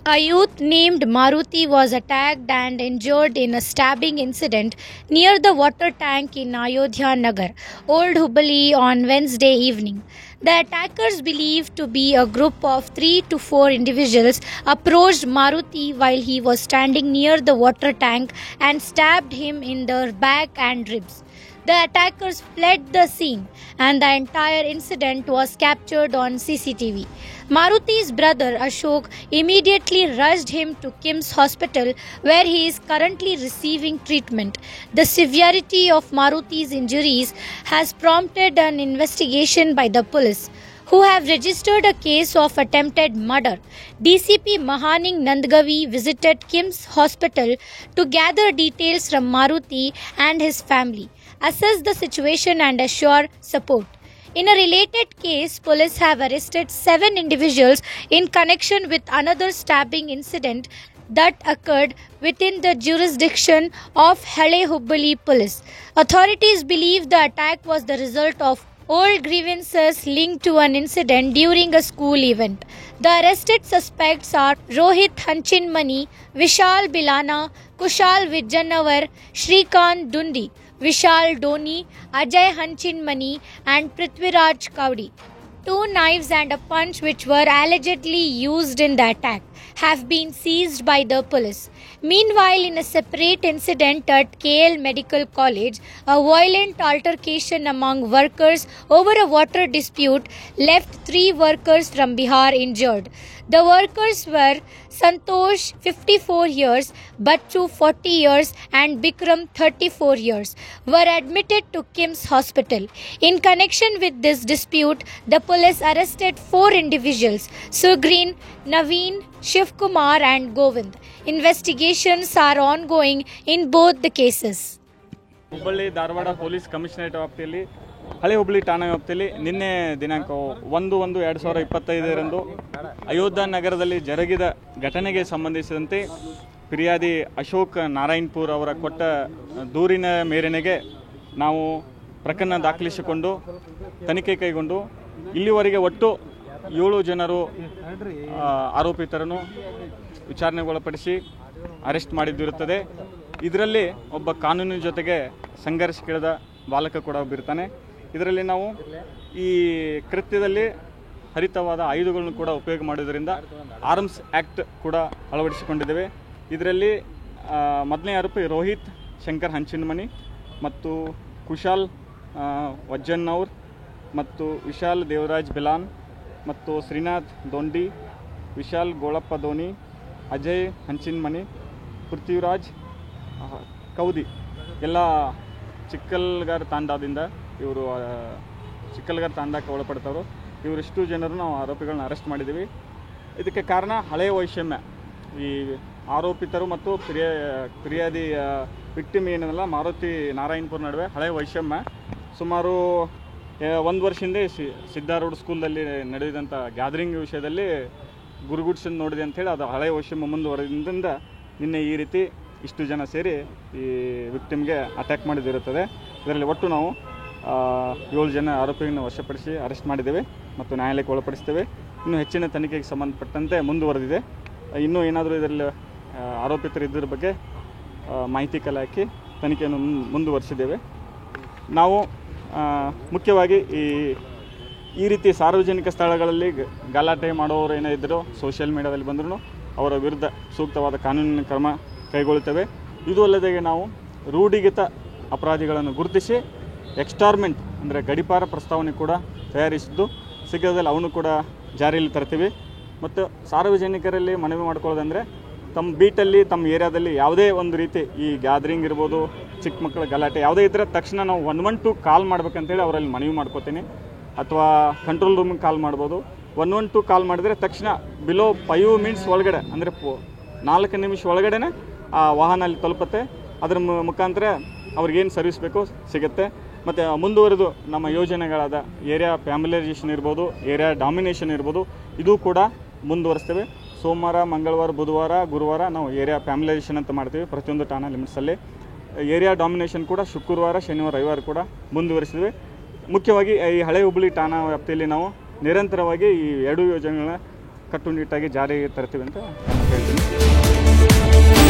A youth named Maruti was attacked and injured in a stabbing incident near the water tank in Ayodhya Nagar, Old Hubballi on Wednesday evening. The attackers, believed to be a group of 3 to 4 individuals, approached Maruti while he was standing near the water tank and stabbed him in the back and ribs. The attackers fled the scene and the entire incident was captured on CCTV. Maruti's brother Ashok immediately rushed him to KIMS Hospital where he is currently receiving treatment. The severity of Maruti's injuries has prompted an investigation by the police, who have registered a case of attempted murder. DCP Mahaning Nandgavi visited KIMS Hospital to gather details from Maruti and his family, assess the situation and assure support. In a related case, police have arrested 7 individuals in connection with another stabbing incident that occurred within the jurisdiction of Hale Hubballi police. Authorities believe the attack was the result of old grievances linked to an incident during a school event. The arrested suspects are Rohit Hanchinmani, Vishal Bilana, Kushal Vijanavar, Shrikant Dundi, Vishal Doni, Ajay Hanchinmani and Prithviraj Kaudi. 2 knives and a punch which were allegedly used in the attack have been seized by the police. Meanwhile, in a separate incident at KL Medical College, a violent altercation among workers over a water dispute left 3 workers from Bihar injured. The workers were Santosh, 54 years, Bachchu, 40 years, and Bikram, 34 years, were admitted to KIMS Hospital. In connection with this dispute, the police arrested 4 individuals: Sugreen, Naveen, Shivkumar, and Govind. Investigations are ongoing in both the cases. Hubballi Dharwad police commissionerate ವ್ಯಾಪ್ತಿಯಲ್ಲಿ ಹಳೆ ಹುಬ್ಬಳ್ಳಿ ಠಾಣಾ ವ್ಯಾಪ್ತಿಯಲ್ಲಿ ನಿನ್ನೆ ದಿನಾಂಕ 1/1/2025 ಅಯೋಧ್ಯ ನಗರದಲ್ಲಿ ಜರುಗಿದ ಘಟನೆಗೆ ಸಂಬಂಧಿಸಿದಂತೆ ಫಿರ್ಯಾದಿ ಅಶೋಕ್ ನಾರಾಯಣಪುರ್ ಅವರ ಕೊಟ್ಟ ದೂರಿನ ಮೇರೆಗೆ ನಾವು ಪ್ರಕರಣ ದಾಖಲಿಸಿಕೊಂಡು ತನಿಖೆ ಕೈಗೊಂಡು ಇಲ್ಲಿವರೆಗೆ ಒಟ್ಟು 7 ಜನರು ಆರೋಪಿತರನ್ನು ವಿಚಾರಣೆಗೊಳಪಡಿಸಿ ಅರೆಸ್ಟ್ ಮಾಡಿದ್ದಿರುತ್ತದೆ. ಇದರಲ್ಲಿ ಒಬ್ಬ ಕಾನೂನಿನ ಜೊತೆಗೆ ಸಂಘರ್ಷಕ್ಕಿಳಿದ ಬಾಲಕ ಕೂಡ ಒಬ್ಬಿರ್ತಾನೆ. ಇದರಲ್ಲಿ ನಾವು ಈ ಕೃತ್ಯದಲ್ಲಿ ಹರಿತವಾದ ಆಯುಧಗಳನ್ನು ಕೂಡ ಉಪಯೋಗ ಮಾಡೋದರಿಂದ ಆರ್ಮ್ಸ್ ಆ್ಯಕ್ಟ್ ಕೂಡ ಅಳವಡಿಸಿಕೊಂಡಿದ್ದೇವೆ. ಇದರಲ್ಲಿ ಮೊದಲನೇ ಆರೋಪಿ ರೋಹಿತ್ ಶಂಕರ್ ಹಂಚಿನಮನಿ ಮತ್ತು ಕುಶಾಲ್ ವಜ್ಜನ್ನೌರ್ ಮತ್ತು ವಿಶಾಲ್ ದೇವರಾಜ್ ಬಿಲಾನ್ ಮತ್ತು ಶ್ರೀನಾಥ್ ದೊಂಡಿ, ವಿಶಾಲ್ ಗೋಳಪ್ಪ ದೋನಿ, ಅಜಯ್ ಹಂಚಿನಮನಿ, ಪೃಥ್ವಿರಾಜ್ ಕೌದಿ ಎಲ್ಲ ಚಿಕ್ಕಲ್ಗಾರ್ ತಾಂಡಾದಿಂದ ಇವರು ಚಿಕ್ಕಲ್ಗಾರ್ ತಾಂಡಕ್ಕೆ ಒಳಪಡ್ತವರು. ಇವರಿಷ್ಟು ಜನರು ನಾವು ಆರೋಪಿಗಳನ್ನ ಅರೆಸ್ಟ್ ಮಾಡಿದ್ದೀವಿ. ಇದಕ್ಕೆ ಕಾರಣ ಹಳೆಯ ವೈಷಮ್ಯ. ಈ ಆರೋಪಿತರು ಮತ್ತು ಫಿರ್ಯಾದಿ ವಿಕ್ಟಿಮ್ ಏನಲ್ಲ ಮಾರುತಿ ನಾರಾಯಣಪುರ ನಡುವೆ ಹಳೆಯ ವೈಷಮ್ಯ. ಸುಮಾರು 1 ವರ್ಷ ಹಿಂದೆ ಸಿದ್ಧಾರೂಢ ಸ್ಕೂಲಲ್ಲಿ ನಡೆದಂಥ ಗ್ಯಾದರಿಂಗ್ ವಿಷಯದಲ್ಲಿ ಗುರುಗುಡ್ಸನ್ನು ನೋಡಿದೆ ಅಂಥೇಳಿ ಅದು ಹಳೆಯ ವೈಷಮ್ಯ ಮುಂದುವರೆದಿಂದ ನಿನ್ನೆ ಈ ರೀತಿ ಇಷ್ಟು ಜನ ಸೇರಿ ಈ ವಿಕ್ಟಿಮ್ಗೆ ಅಟ್ಯಾಕ್ ಮಾಡಿದಿರುತ್ತದೆ. ಇದರಲ್ಲಿ ಒಟ್ಟು ನಾವು 7 ಜನ ಆರೋಪಿಗಳನ್ನು ವಶಪಡಿಸಿ ಅರೆಸ್ಟ್ ಮಾಡಿದ್ದೇವೆ ಮತ್ತು ನ್ಯಾಯಾಲಯಕ್ಕೆ ಒಳಪಡಿಸ್ತೇವೆ. ಇನ್ನೂ ಹೆಚ್ಚಿನ ತನಿಖೆಗೆ ಸಂಬಂಧಪಟ್ಟಂತೆ ಮುಂದುವರೆದಿದೆ. ಇನ್ನೂ ಏನಾದರೂ ಇದರಲ್ಲಿ ಆರೋಪಿತರು ಇದ್ದರ ಬಗ್ಗೆ ಮಾಹಿತಿ ಕಲೆ ಹಾಕಿ ತನಿಖೆಯನ್ನು ಮುಂದುವರಿಸಿದ್ದೇವೆ. ನಾವು ಮುಖ್ಯವಾಗಿ ಈ ರೀತಿ ಸಾರ್ವಜನಿಕ ಸ್ಥಳಗಳಲ್ಲಿ ಗಲಾಟೆ ಮಾಡೋರು ಏನೇ ಇದ್ದರೂ ಸೋಷಿಯಲ್ ಮೀಡಿಯಾದಲ್ಲಿ ಬಂದರೂ ಅವರ ವಿರುದ್ಧ ಸೂಕ್ತವಾದ ಕಾನೂನಿನ ಕ್ರಮ ಕೈಗೊಳ್ಳುತ್ತೇವೆ. ಇದು ಅಲ್ಲದೆ ನಾವು ರೂಢಿಗತ ಅಪರಾಧಿಗಳನ್ನು ಗುರುತಿಸಿ ಎಕ್ಸ್ಟಾರ್ಮೆಂಟ್ ಅಂದರೆ ಗಡಿಪಾರ ಪ್ರಸ್ತಾವನೆ ಕೂಡ ತಯಾರಿಸಿದ್ದು ಶೀಘ್ರದಲ್ಲಿ ಅವನು ಕೂಡ ಜಾರಿಯಲ್ಲಿ ತರ್ತೀವಿ. ಮತ್ತು ಸಾರ್ವಜನಿಕರಲ್ಲಿ ಮನವಿ ಮಾಡ್ಕೊಳ್ಳೋದಂದರೆ ತಮ್ಮ ಬೀಟಲ್ಲಿ ತಮ್ಮ ಏರಿಯಾದಲ್ಲಿ ಯಾವುದೇ ಒಂದು ರೀತಿ ಈ ಗ್ಯಾದರಿಂಗ್ ಇರ್ಬೋದು, ಚಿಕ್ಕ ಮಕ್ಕಳ ಗಲಾಟೆ ಯಾವುದೇ ಇದ್ದರೆ ತಕ್ಷಣ ನಾವು 112 ಕಾಲ್ ಮಾಡ್ಬೇಕಂತೇಳಿ ಅವರಲ್ಲಿ ಮನವಿ ಮಾಡ್ಕೋತೀನಿ. ಅಥವಾ ಕಂಟ್ರೋಲ್ ರೂಮಿಗೆ ಕಾಲ್ ಮಾಡ್ಬೋದು. 112 ಕಾಲ್ ಮಾಡಿದರೆ ತಕ್ಷಣ ಬಿಲೋ 5 ಮಿನಿಟ್ಸ್ ಒಳಗಡೆ ಅಂದರೆ 4 ನಿಮಿಷ ಒಳಗಡೆ ಆ ವಾಹನ ಅಲ್ಲಿ ತಲುಪುತ್ತೆ. ಅದರ ಮುಖಾಂತರ ಅವ್ರಿಗೇನು ಸರ್ವಿಸ್ ಬೇಕೋ ಸಿಗುತ್ತೆ. ಮತ್ತು ಮುಂದುವರೆದು ನಮ್ಮ ಯೋಜನೆಗಳಾದ ಏರಿಯಾ ಫ್ಯಾಮಿಲೈಸೇಷನ್ ಇರ್ಬೋದು, ಏರಿಯಾ ಡಾಮಿನೇಷನ್ ಇರ್ಬೋದು, ಇದು ಕೂಡ ಮುಂದುವರಿಸ್ತೇವೆ. ಸೋಮವಾರ, ಮಂಗಳವಾರ, ಬುಧವಾರ, ಗುರುವಾರ ನಾವು ಏರಿಯಾ ಫ್ಯಾಮಿಲೈಸೇಷನ್ ಅಂತ ಮಾಡ್ತೀವಿ ಪ್ರತಿಯೊಂದು ಠಾಣಾ ಲಿಮಿಟ್ಸಲ್ಲಿ. ಏರಿಯಾ ಡಾಮಿನೇಷನ್ ಕೂಡ ಶುಕ್ರವಾರ, ಶನಿವಾರ, ರವಿವಾರ ಕೂಡ ಮುಂದುವರಿಸಿದ್ವಿ. ಮುಖ್ಯವಾಗಿ ಈ ಹಳೆ ಹುಬ್ಬಳ್ಳಿ ಠಾಣಾ ವ್ಯಾಪ್ತಿಯಲ್ಲಿ ನಾವು ನಿರಂತರವಾಗಿ ಈ 2 ಯೋಜನೆಗಳನ್ನ ಕಟ್ಟುನಿಟ್ಟಾಗಿ ಜಾರಿಗೆ ತರ್ತೀವಿ ಅಂತ ಹೇಳ್ತೀನಿ.